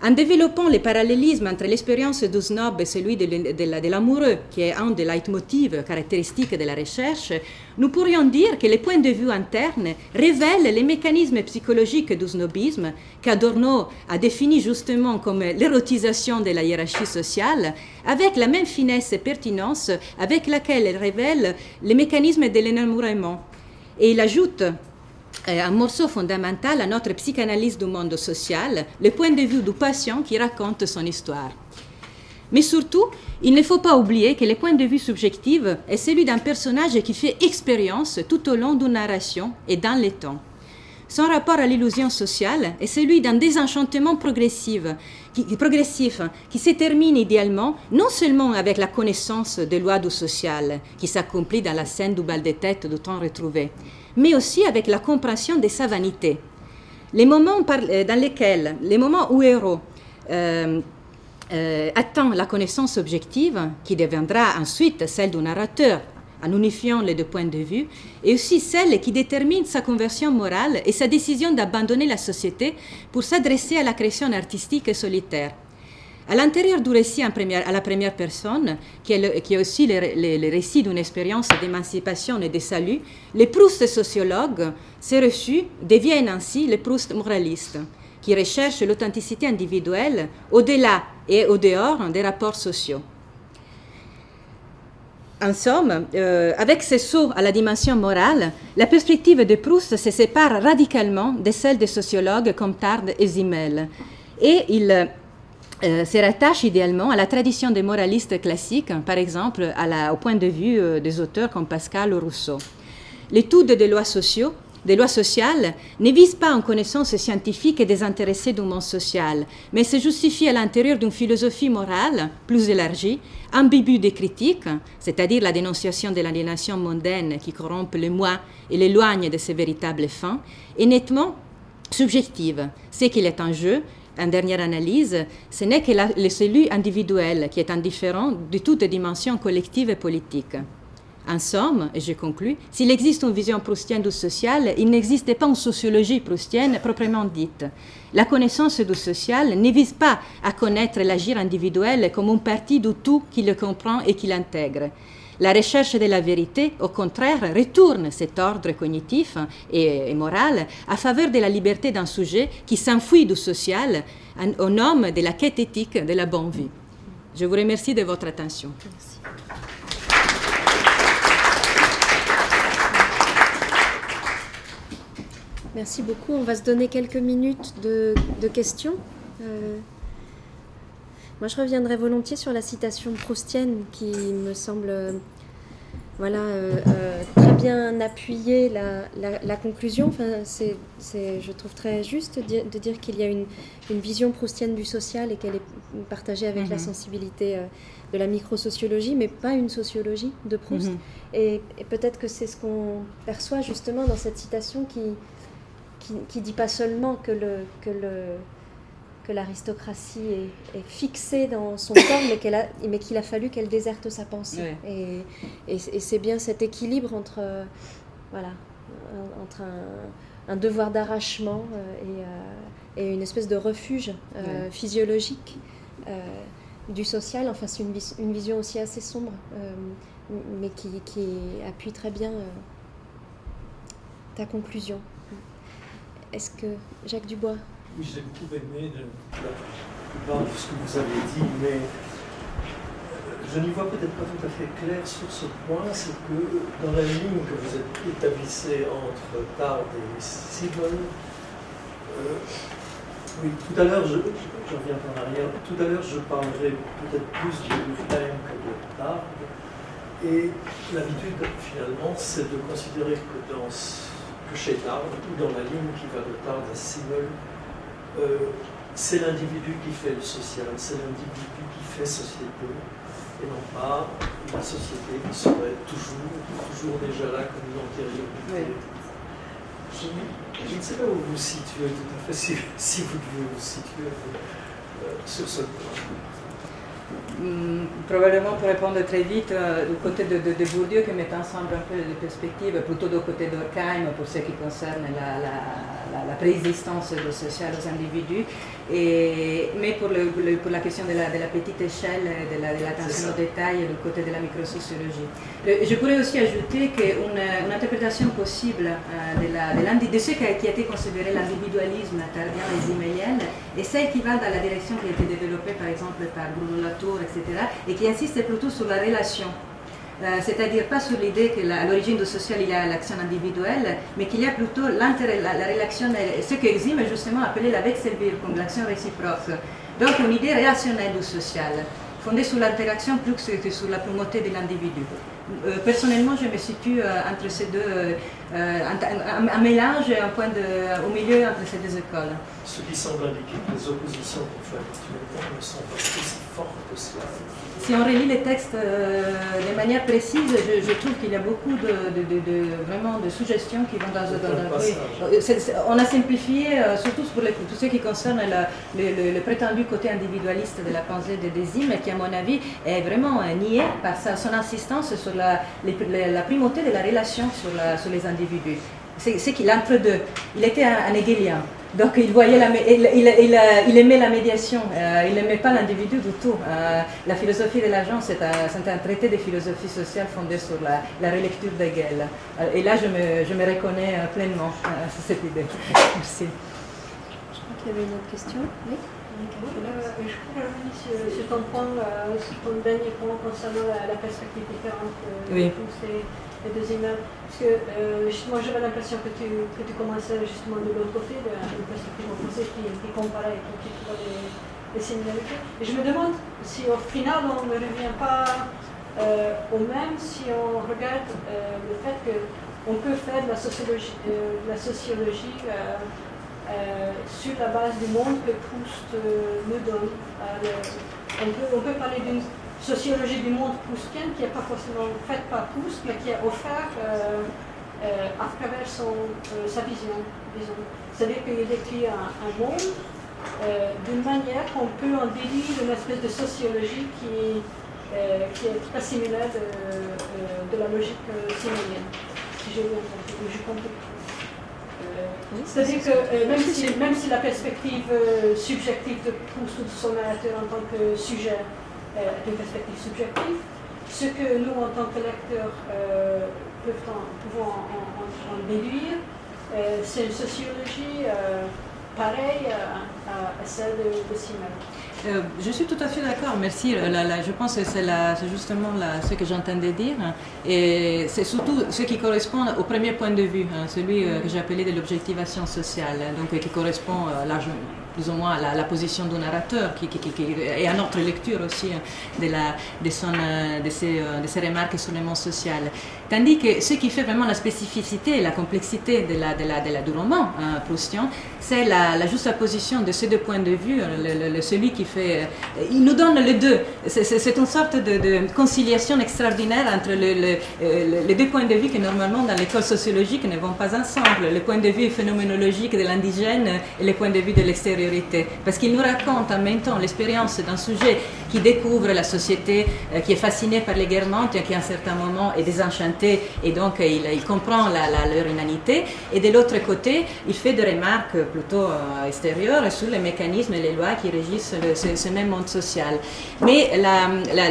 En développant les parallélismes entre l'expérience du snob et celui de l'amoureux, qui est un des leitmotivs caractéristiques de la recherche, nous pourrions dire que les points de vue internes révèlent les mécanismes psychologiques du snobisme, qu'Adorno a défini justement comme l'érotisation de la hiérarchie sociale, avec la même finesse et pertinence avec laquelle elle révèle les mécanismes de l'énamourement. Et il ajoute un morceau fondamental à notre psychanalyse du monde social, le point de vue du patient qui raconte son histoire. Mais surtout, il ne faut pas oublier que le point de vue subjectif est celui d'un personnage qui fait expérience tout au long d'une narration et dans le temps. Son rapport à l'illusion sociale est celui d'un désenchantement progressif qui se termine idéalement non seulement avec la connaissance des lois du social qui s'accomplit dans la scène du bal de tête du temps retrouvé, mais aussi avec la compréhension de sa vanité. les moments les moments où Héros attend la connaissance objective, qui deviendra ensuite celle du narrateur, en unifiant les deux points de vue, et aussi celle qui détermine sa conversion morale et sa décision d'abandonner la société pour s'adresser à la création artistique et solitaire. À l'intérieur du récit à la première personne, qui est aussi le récit d'une expérience d'émancipation et de salut, les Proust sociologues, ces reçus, deviennent ainsi les Proust moralistes, qui recherchent l'authenticité individuelle au-delà et au dehors des rapports sociaux. En somme, avec ce saut à la dimension morale, la perspective de Proust se sépare radicalement de celle des sociologues comme Tarde et Simmel. Et il se rattache idéalement à la tradition des moralistes classiques, par exemple au point de vue des auteurs comme Pascal ou Rousseau. L'étude des lois sociales ne vise pas une connaissance scientifique et désintéressée du monde social, mais se justifie à l'intérieur d'une philosophie morale plus élargie, ambiguë des critiques, c'est-à-dire la dénonciation de l'aliénation mondaine qui corrompt le moi et l'éloigne de ses véritables fins, et nettement subjective. Ce qu'il est en jeu, en dernière analyse, ce n'est que le celui individuel qui est indifférent de toute dimension collective et politique. En somme, et je conclus, s'il existe une vision proustienne du social, il n'existe pas une sociologie proustienne proprement dite. La connaissance du social ne vise pas à connaître l'agir individuel comme une partie du tout qui le comprend et qui l'intègre. La recherche de la vérité, au contraire, retourne cet ordre cognitif et moral à faveur de la liberté d'un sujet qui s'enfuit du social au nom de la quête éthique de la bonne vie. Je vous remercie de votre attention. Merci. Merci beaucoup. On va se donner quelques minutes de questions. Moi, je reviendrai volontiers sur la citation proustienne qui me semble très bien appuyer la conclusion. Enfin, je trouve très juste de dire qu'il y a une vision proustienne du social et qu'elle est partagée avec la sensibilité de la microsociologie, mais pas une sociologie de Proust. Et peut-être que c'est ce qu'on perçoit justement dans cette citation qui dit pas seulement que l'aristocratie est fixée dans son corps, mais qu'il a fallu qu'elle déserte sa pensée. Oui. Et c'est bien cet équilibre entre un devoir d'arrachement et une espèce de refuge physiologique du social. Enfin, c'est une vision aussi assez sombre, mais qui appuie très bien ta conclusion. Est-ce que Jacques Dubois? Oui, j'ai beaucoup aimé la plupart de ce que vous avez dit, mais je n'y vois peut-être pas tout à fait clair sur ce point. C'est que dans la ligne que vous établissez entre Tarde et Simmel, oui, tout à l'heure, je reviens en arrière, tout à l'heure je parlerai peut-être plus de Durkheim que de Tarde, et l'habitude finalement c'est de considérer que chez Tarde, ou dans la ligne qui va de Tarde à Simmel, c'est l'individu qui fait le social, c'est l'individu qui fait société, et non pas la société qui serait toujours déjà là comme une antériorité. Je ne sais pas où vous vous situez tout à fait, si vous devez vous situer sur ce point. Probablement pour répondre très vite, du côté de Bourdieu qui met ensemble un peu les perspectives, plutôt du côté de Durkheim pour ce qui concerne la préexistence du social aux individus, mais pour la question de la petite échelle, de l'attention aux détails du côté de la microsociologie. Je pourrais aussi ajouter qu'une interprétation possible de ce qui a été considéré l'individualisme tardien et zimmelien est celle qui va dans la direction qui a été développée par exemple par Bruno Latour, etc., et qui insiste plutôt sur la relation. C'est-à-dire pas sur l'idée qu'à l'origine du social il y a l'action individuelle, mais qu'il y a plutôt la relation, ce que Zim a justement appelé la Wechselwirkung, l'action réciproque. Donc une idée relationnelle du social, fondée sur l'interaction plus que sur la primauté de l'individu. personnellement, je me situe entre ces deux, un mélange, au milieu entre ces deux écoles. Ce qui semble indiquer que les oppositions qu'on fait habituellement ne sont pas aussi fortes que cela. Si on relit les textes de manière précise, je trouve qu'il y a beaucoup vraiment de suggestions qui vont dans on a simplifié, surtout pour tout ce qui concerne le prétendu côté individualiste de la pensée de Désim, qui à mon avis est vraiment nié par son insistance sur la primauté de la relation sur les individus. C'est qu'il entre deux. Il était un hegelien. Donc il aimait la médiation, il n'aimait pas l'individu du tout. La philosophie de l'agent, c'est un traité de philosophie sociale fondé sur la relecture d'Hegel. Et là, je me reconnais pleinement sur cette idée. Merci. Je crois qu'il y avait une autre question. Oui. Je crois que sur ton point, sur ton dernier point concernant la perspective différente de tous les deux immeubles. Parce que justement, j'avais l'impression que tu commençais justement de l'autre côté, de la perspective opposée qui comparait et qui trouvait les similarités. Et je me demande si au final on ne revient pas au même si on regarde le fait qu'on peut faire de la sociologie, sur la base du monde que Proust nous donne. On peut parler d'une sociologie du monde proustienne qui n'est pas forcément faite par Proust, mais qui est offerte à travers sa vision, disons. C'est-à-dire qu'il décrit un monde d'une manière qu'on peut en déduire une espèce de sociologie qui est très similaire de la logique simonienne, si j'ai bien compris, j'ai compris. C'est-à-dire que même si la perspective subjective de Proust ou de son narrateur en tant que sujet est une perspective subjective, ce que nous, en tant que lecteurs, pouvons en déduire, c'est une sociologie pareille à celle de Simmel. Je suis tout à fait d'accord, merci. Je pense que c'est justement ce que j'entendais dire. Et c'est surtout ce qui correspond au premier point de vue, celui que j'ai appelé de l'objectivation sociale, donc qui correspond largement, plus ou moins à la position du narrateur et à notre lecture aussi de ses remarques sur le monde social. Tandis que ce qui fait vraiment la spécificité et la complexité du roman proustien, c'est la juxtaposition de ces deux points de vue, celui qui fait... Il nous donne les deux. C'est une sorte de conciliation extraordinaire entre les deux points de vue qui normalement dans l'école sociologique ne vont pas ensemble, le point de vue phénoménologique de l'indigène et le point de vue de l'extériorité. Parce qu'il nous raconte en même temps l'expérience d'un sujet qui découvre la société, qui est fasciné par les guermantes, qui à un certain moment est désenchanté et donc il comprend leur inanité. Et de l'autre côté, il fait des remarques plutôt extérieures sur les mécanismes et les lois qui régissent ce même monde social. Mais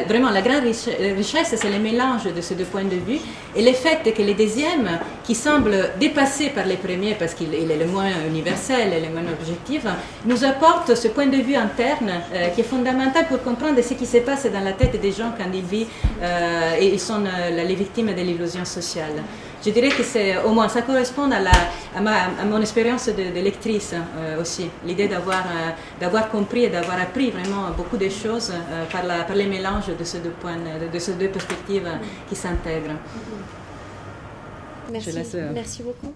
vraiment la grande richesse, c'est le mélange de ces deux points de vue et le fait que le deuxième, qui semble dépassé par les premiers parce qu'il est le moins universel et le moins objectif, nous apporte ce point de vue interne qui est fondamental pour comprendre ce qui se passe dans la tête des gens quand ils vivent et ils sont les victimes de l'illusion sociale. Je dirais que au moins ça correspond à mon expérience de lectrice aussi, l'idée d'avoir compris et d'avoir appris vraiment beaucoup de choses par les mélanges de ces deux perspectives qui s'intègrent. Merci beaucoup.